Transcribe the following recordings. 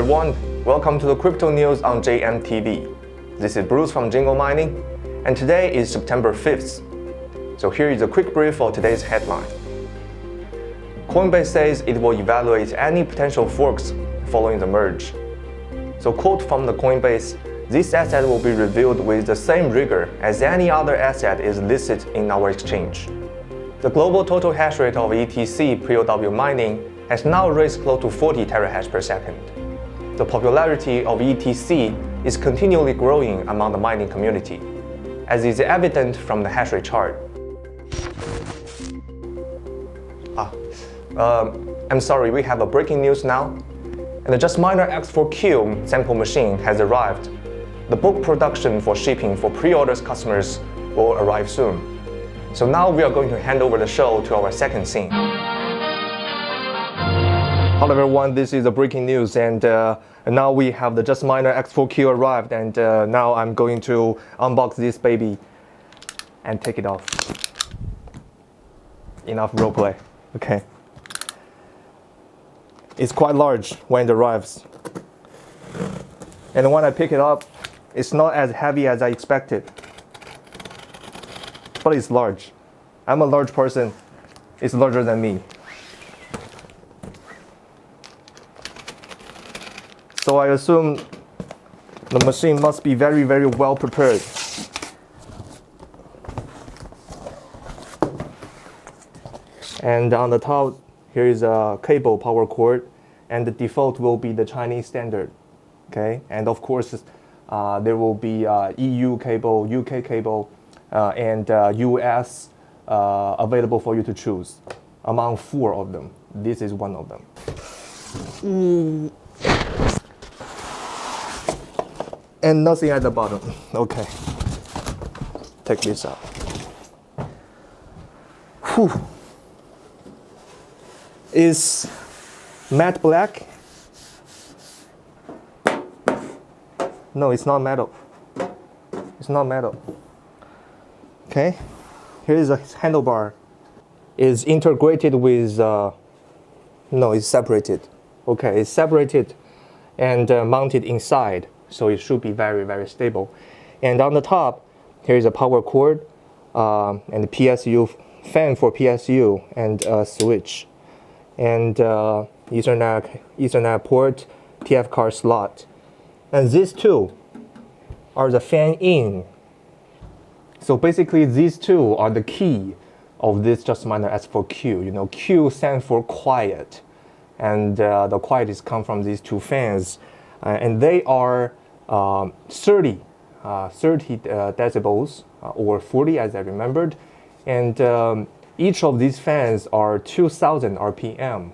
everyone, welcome to the crypto news on JMTV. This is Bruce from Jingle Mining, and today is September 5th. So here is a quick brief for today's headline. Coinbase says it will evaluate any potential forks following the merge. So quote from the Coinbase, this asset will be reviewed with the same rigor as any other asset is listed in our exchange. The global total hash rate of ETC POW mining has now raised close to 40 terahash per second. The popularity of ETC is continually growing among the mining community, as is evident from the hash rate chart. I'm sorry, we have a breaking news now. And the JASMINER X4-Q sample machine has arrived. The bulk production for shipping for pre-orders customers will arrive soon. So now we are going to hand over the show to our second scene. Hello everyone, this is the breaking news, and now we have the JASMINER X4-Q arrived, and now I'm going to unbox this baby and take it off. Enough roleplay. Okay. It's quite large when it arrives. And when I pick it up, it's not as heavy as I expected. But it's large. I'm a large person. It's larger than me. So I assume the machine must be very, very well prepared. And on the top, here is a cable power cord, and the default will be the Chinese standard. Okay, and of course, there will be EU cable, UK cable, and US available for you to choose. Among 4 of them, this is one of them. And nothing at the bottom. Okay, take this out. Whew. Is matte black? No, it's not metal. It's not metal. Okay, here is a handlebar. It's integrated with, no, it's separated. Okay, it's separated and mounted inside, so it should be very, very stable. And on the top, here is a power cord and a PSU fan for PSU and a switch. And Ethernet port, TF card slot. And these two are the fan in. So basically these two are the key of this JASMINER X4-Q. You know, Q stands for quiet. And the quiet is come from these 2 fans. And they are 30 decibels, or 40 as I remembered. And each of these fans are 2000 RPM.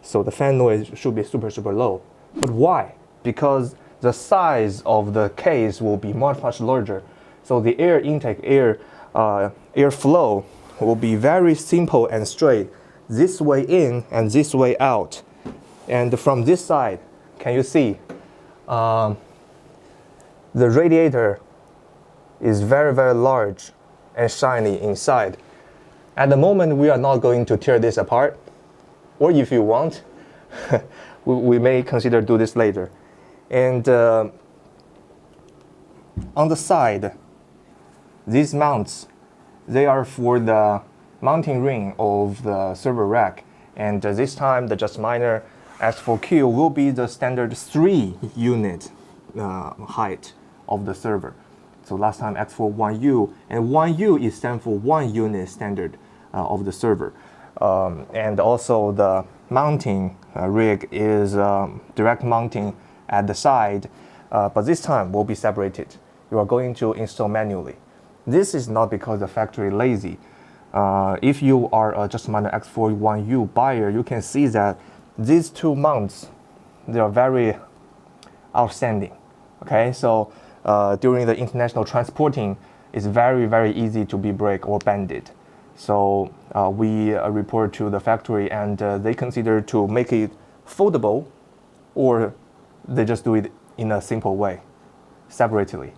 So the fan noise should be super, super low. But why? Because the size of the case will be much, much larger. So the air intake, airflow will be very simple and straight. This way in and this way out. And from this side, can you see? The radiator is very, very large and shiny inside. At the moment, we are not going to tear this apart, or if you want, we may consider do this later. And on the side, these mounts, they are for the mounting ring of the server rack. And this time, the JASMINER X4-Q will be the standard 3 unit height of the server. So last time X4 1U, and 1U is stand for 1 unit standard of the server. And also the mounting rig is direct mounting at the side, but this time will be separated. You are going to install manually. This is not because the factory lazy. If you are a JASMINER X4 1U buyer, you can see that these 2 mounts, they are very outstanding. Okay, so during the international transporting, it's very, very easy to be break or bended. So we report to the factory, and they consider to make it foldable, or they just do it in a simple way, separately.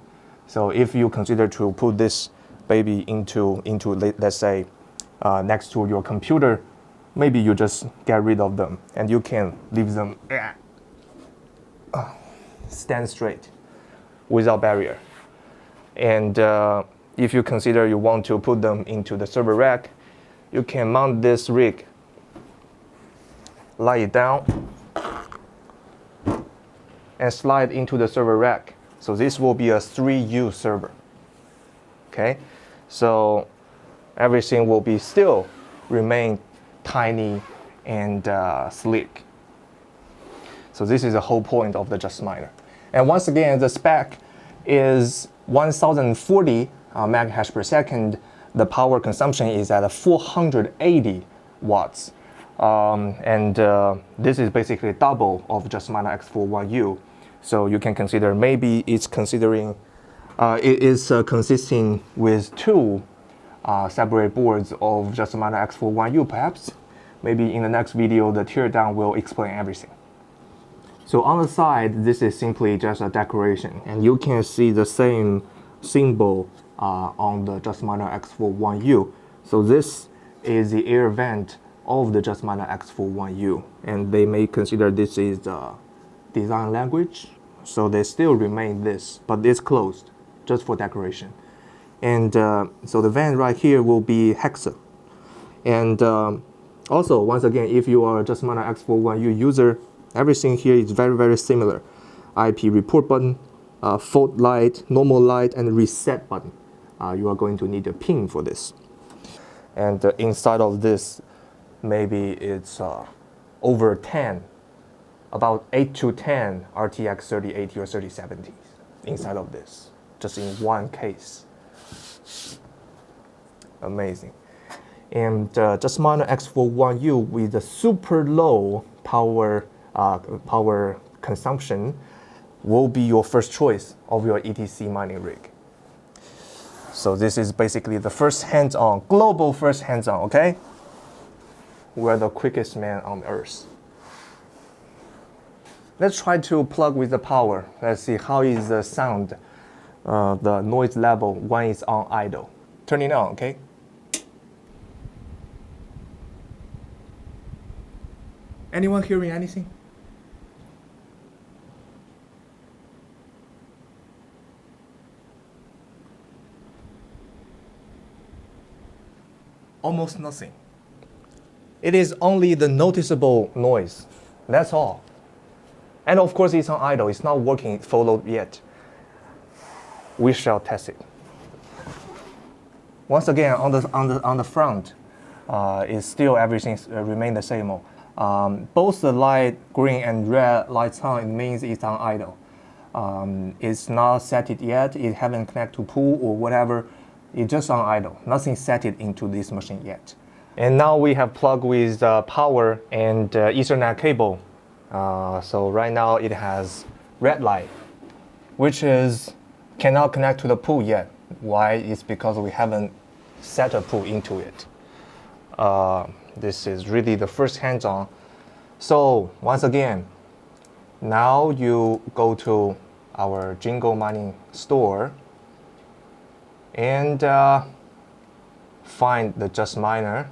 So if you consider to put this baby into let's say next to your computer, maybe you just get rid of them and you can leave them stand straight without barrier. And if you consider you want to put them into the server rack, you can mount this rig, lie it down, and slide into the server rack. So this will be a 3U server. Okay, so everything will be still remain tiny and sleek. So this is the whole point of the JASMINER. And once again, the spec is 1040 megahash per second. The power consumption is at 480 watts. This is basically double of JASMINER X4-Q. So you can consider maybe it's considering it is consisting with two separate boards of JASMINER X4-Q perhaps. Maybe in the next video, the teardown will explain everything. So on the side, this is simply just a decoration, and you can see the same symbol on the JASMINER X4-Q. So this is the air vent of the JASMINER X4-Q, and they may consider this is the design language. So they still remain this, but it's closed just for decoration. And so the vent right here will be hexa. And also, once again, if you are a JASMINER X4-Q user, everything here is very, very similar. IP report button, fault light, normal light, and reset button. You are going to need a pin for this. And inside of this, maybe it's over 10, about 8 to 10 RTX 3080 or 3070s inside of this, just in one case. Amazing. And JASMINER X4-Q with a super low power consumption will be your first choice of your ETC mining rig. So this is basically the first hands-on, global first hands-on, okay? We're the quickest man on earth. Let's try to plug with the power. Let's see how is the sound, the noise level when it's on idle. Turn it on, okay? Anyone hearing anything? Almost nothing. It is only the noticeable noise. That's all. And of course, it's on idle. It's not working full load yet. We shall test it. Once again, on the front, is still everything remain the same. Both the light green and red lights on, it means it's on idle. It's not set it yet. It haven't connected to pool or whatever. It's just on idle. Nothing set it into this machine yet. And now we have plugged with power and Ethernet cable. So right now it has red light, which is cannot connect to the pool yet. Why? It's because we haven't set a pool into it. This is really the first hands-on. So once again, now you go to our Jingle Mining store and find the JASMINER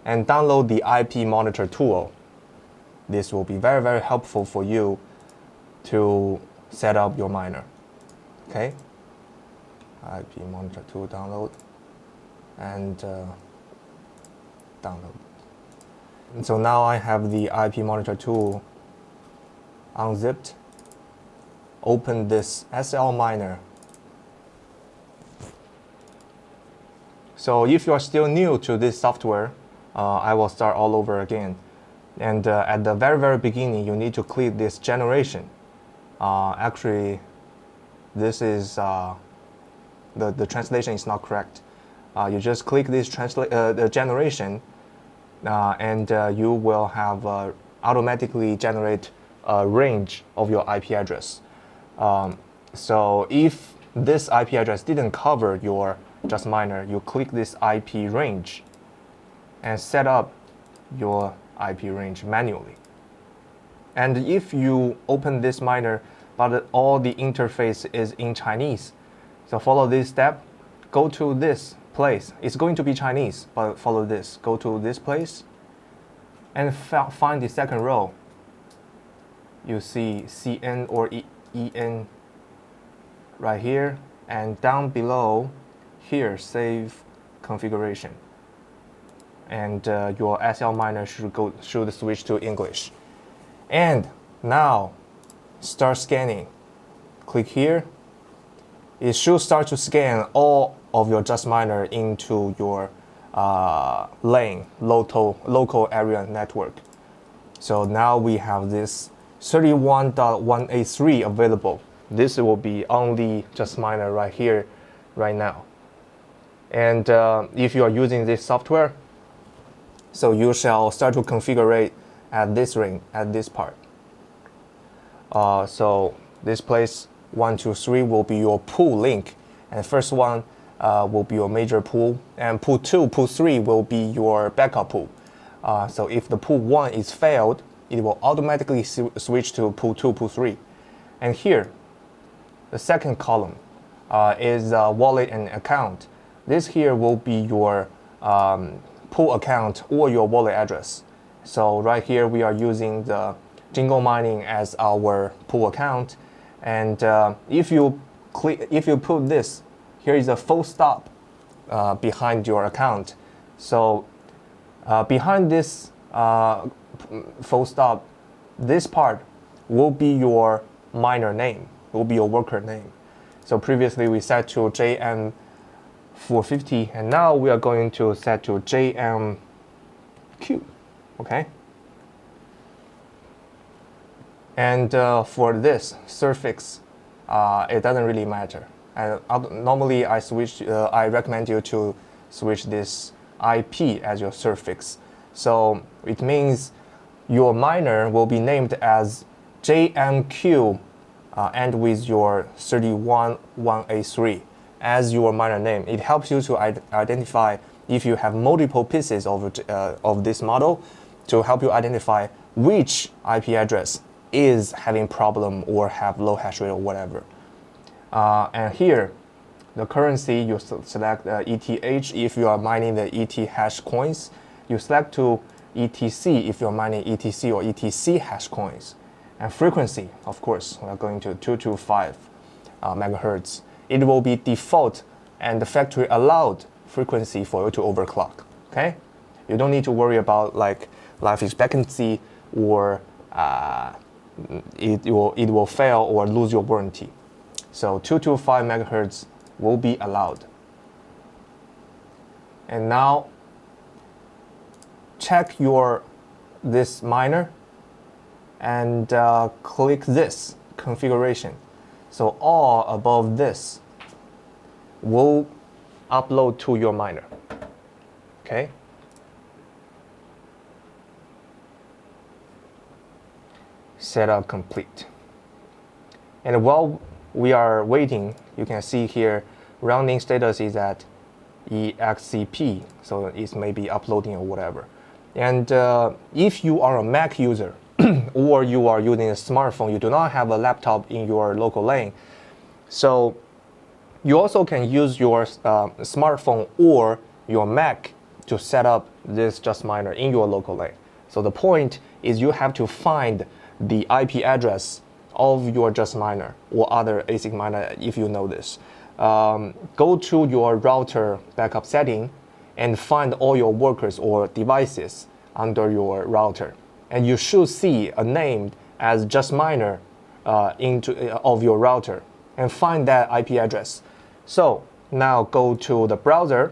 and download the IP monitor tool. This will be very, very helpful for you to set up your miner. Okay? IP monitor tool download and download. And so now I have the IP monitor tool unzipped. Open this SL miner. So if you are still new to this software, I will start all over again. And at the very, very beginning, you need to click this generation. Actually, this is the translation is not correct. You just click this the generation, and you will have automatically generate a range of your IP address. So if this IP address didn't cover your JASMINER, you click this IP range and set up your IP range manually. And if you open this miner, but all the interface is in Chinese, so follow this step, go to this place. It's going to be Chinese, but follow this. Go to this place and find the second row. You see CN or EN right here, and down below here, save configuration. And your SL miner should switch to English. And now start scanning. Click here. It should start to scan all of your JASMINER into your lane, local area network. So now we have this 31.183 available. This will be only JASMINER right here, right now. And if you are using this software, so you shall start to configure at this ring, at this part. So this place 1, 2, 3 will be your pool link, and first one will be your major pool, and pool 2, pool 3 will be your backup pool. So if the pool 1 is failed, it will automatically switch to pool 2, pool 3. And here, the second column is wallet and account. This here will be your pool account or your wallet address. So right here we are using the Jingle Mining as our pool account, and if you put this, here is a full stop behind your account. So behind this full stop, this part will be your miner name, will be your worker name. So previously we set to JM450, and now we are going to set to JMQ, okay? And for this suffix, it doesn't really matter. And normally I recommend you to switch this IP as your suffix. So it means your miner will be named as JMQ and with your 31183 as your miner name. It helps you to identify if you have multiple pieces of this model, to help you identify which IP address is having problem or have low hash rate or whatever. And here, the currency, you select ETH if you are mining the ETH hash coins. You select to ETC if you're mining ETC or ETC hash coins. And frequency, of course, we are going to 225 megahertz. It will be default and the factory allowed frequency for you to overclock. Okay, you don't need to worry about like life expectancy or it will fail or lose your warranty. So 225 megahertz will be allowed. And now check this miner and click this configuration. So all above this will upload to your miner. Okay. Setup complete. And while we are waiting, you can see here rounding status is at EXCP, so it's maybe uploading or whatever. And if you are a Mac user or you are using a smartphone, you do not have a laptop in your local lane, so you also can use your smartphone or your Mac to set up this JASMINER in your local lane. So the point is you have to find the IP address of your JASMINER or other ASIC miner if you know this. Go to your router backup setting and find all your workers or devices under your router. And you should see a name as JASMINER of your router and find that IP address. So now go to the browser,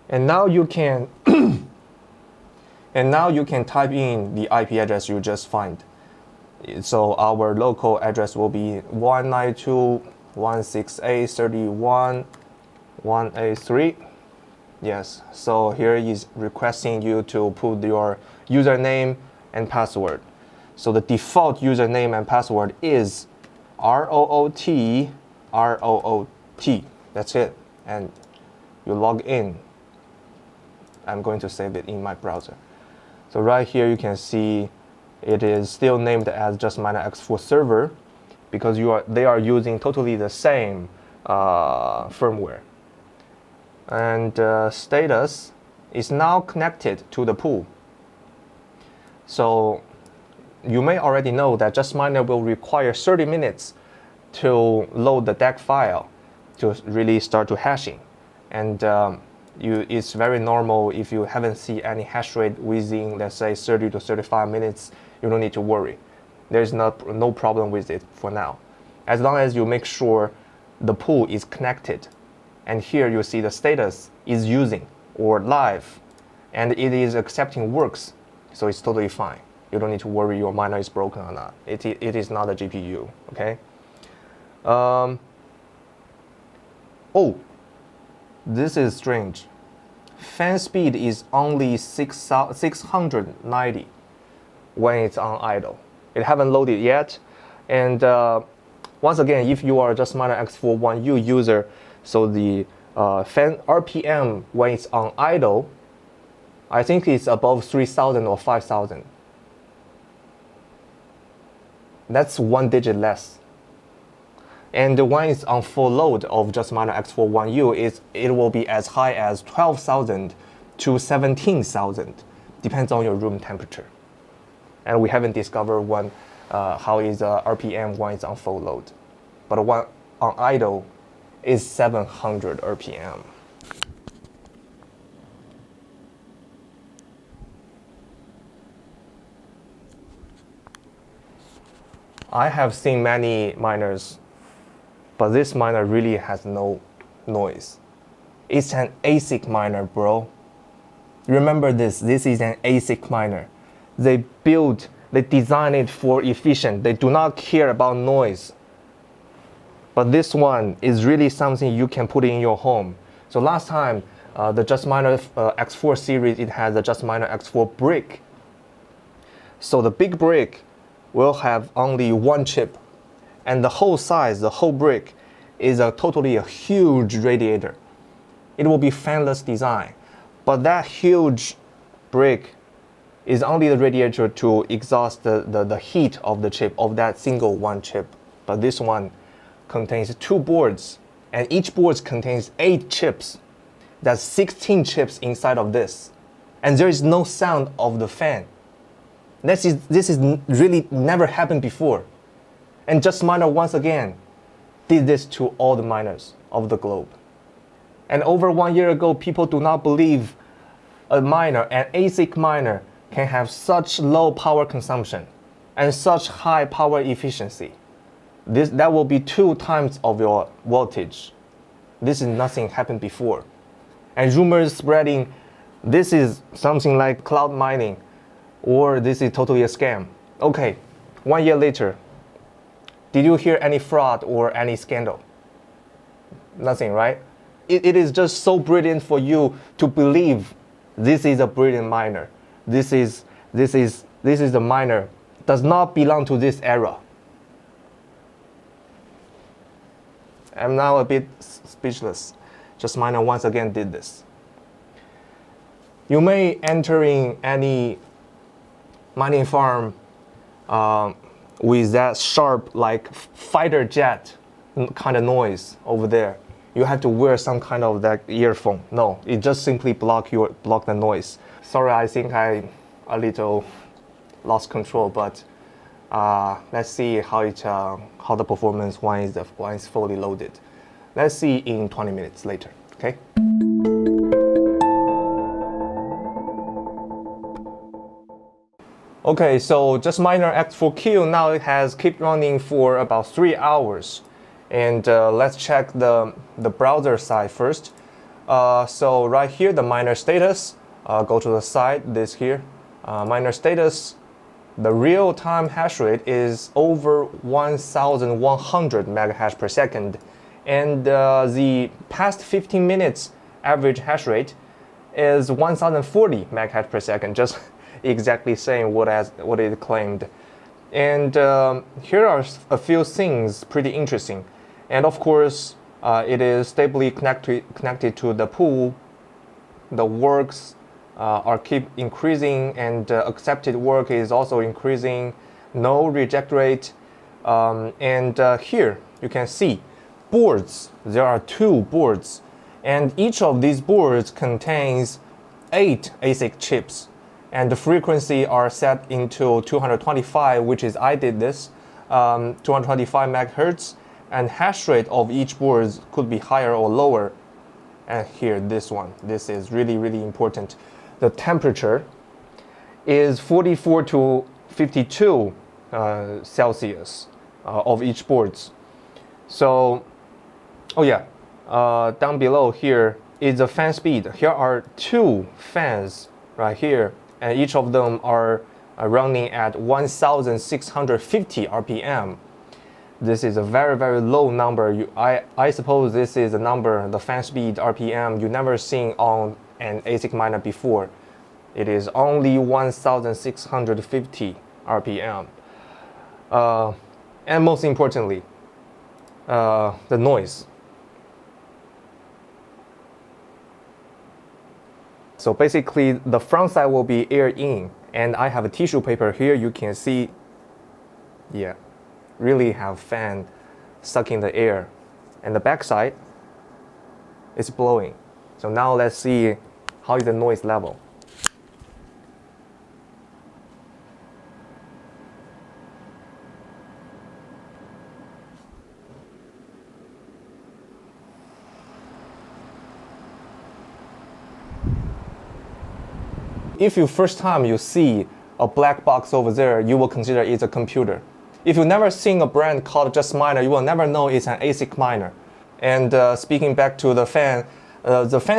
and now you can type in the IP address you just find. So our local address will be 192.168.31.183. Yes, so here is requesting you to put your username and password. So the default username and password is ROOT. That's it. And you log in. I'm going to save it in my browser. So right here you can see it is still named as JASMINER X4 server because they are using totally the same firmware. And status is now connected to the pool. So you may already know that JASMINER will require 30 minutes to load the DAC file to really start to hashing. And it's very normal if you haven't seen any hash rate within, let's say, 30 to 35 minutes, you don't need to worry. There's no problem with it for now. As long as you make sure the pool is connected. And here you see the status is using or live, and it is accepting works, so it's totally fine. You don't need to worry your miner is broken or not. It is not a GPU, okay? Oh, this is strange. Fan speed is only 690 when it's on idle. It haven't loaded yet. And once again, if you are just JASMINER X4-Q user, so the fan RPM when it's on idle, I think it's above 3,000 or 5,000. That's 1 digit less. And when it's on full load of JASMINER X4-Q, it will be as high as 12,000 to 17,000, depends on your room temperature. And we haven't discovered how is RPM when it's on full load. But when on idle is 700 RPM. I have seen many miners, but this miner really has no noise. It's an ASIC miner, bro. Remember this is an ASIC miner. They design it for efficient. They do not care about noise. But this one is really something you can put in your home. So last time, the JASMINER X4 series, it has the JASMINER X4 brick. So the big brick will have only one chip, and the whole size, the whole brick, is totally a huge radiator. It will be fanless design, but that huge brick is only the radiator to exhaust the heat of the chip, of that single one chip. But this one contains 2 boards, and each board contains 8 chips. That's 16 chips inside of this, and there is no sound of the fan. This is really never happened before. And JASMINER once again did this to all the miners of the globe. And over 1 year ago, people do not believe a miner, an ASIC miner, can have such low power consumption and such high power efficiency. That will be 2 times of your voltage. This is nothing happened before. And rumors spreading, this is something like cloud mining, or this is totally a scam. Okay, 1 year later, did you hear any fraud or any scandal? Nothing, right? It is just so brilliant for you to believe this is a brilliant miner. This is the miner does not belong to this era. I'm now a bit speechless. JASMINER once again did this. You may enter in any mining farm with that sharp, like fighter jet kind of noise over there. You have to wear some kind of that earphone. No, it just simply block the noise. Sorry, I think I a little lost control, but let's see how the performance when it's fully loaded. Let's see in 20 minutes later. Okay. Okay, so JASMINER X4-Q now it has kept running for about 3 hours. And let's check the browser side first. So right here, the miner status, go to the side, this here. Miner status, the real-time hash rate is over 1,100 megahash per second. And the past 15 minutes average hash rate is 1,040 megahash per second, just exactly saying what it claimed. And here are a few things pretty interesting. And of course, it is stably connected to the pool. The works are keep increasing, and accepted work is also increasing. No reject rate. And here you can see boards. There are 2 boards, and each of these boards contains 8 ASIC chips. and the frequency are set into 225, which is I did this, 225 megahertz, and hash rate of each board could be higher or lower. And here, this is really, really important. The temperature is 44 to 52 Celsius of each boards. So, oh yeah, down below here is the fan speed. Here are 2 fans right here, and each of them are running at 1,650 RPM. This is a very, very low number. I suppose this is a number, the fan speed RPM, you never seen on an ASIC miner before. It is only 1,650 RPM. And most importantly, the noise. So basically, the front side will be air in, and I have a tissue paper here. You can see, yeah, really have fan sucking the air, and the back side is blowing. So now let's see how is the noise level. If you first time you see a black box over there, you will consider it's a computer. If you've never seen a brand called JASMINER, you will never know it's an ASIC miner. And speaking back to the fan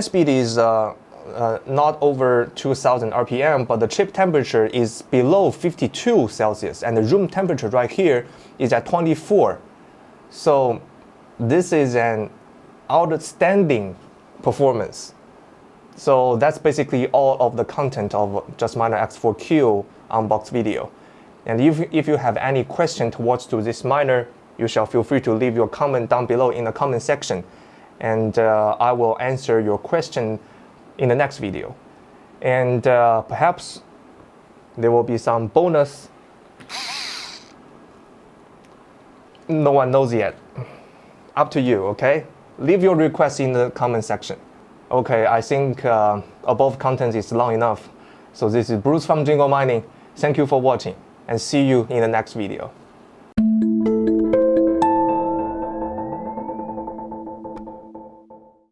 speed is not over 2,000 RPM, but the chip temperature is below 52 Celsius, and the room temperature right here is at 24. So this is an outstanding performance. So that's basically all of the content of JASMINER X4-Q unbox video. And if you have any question towards to this miner, you shall feel free to leave your comment down below in the comment section, and I will answer your question in the next video. And perhaps there will be some bonus. No one knows yet. Up to you, okay? Leave your request in the comment section. Okay, I think above content is long enough. So this is Bruce from Jingle Mining. Thank you for watching, and see you in the next video.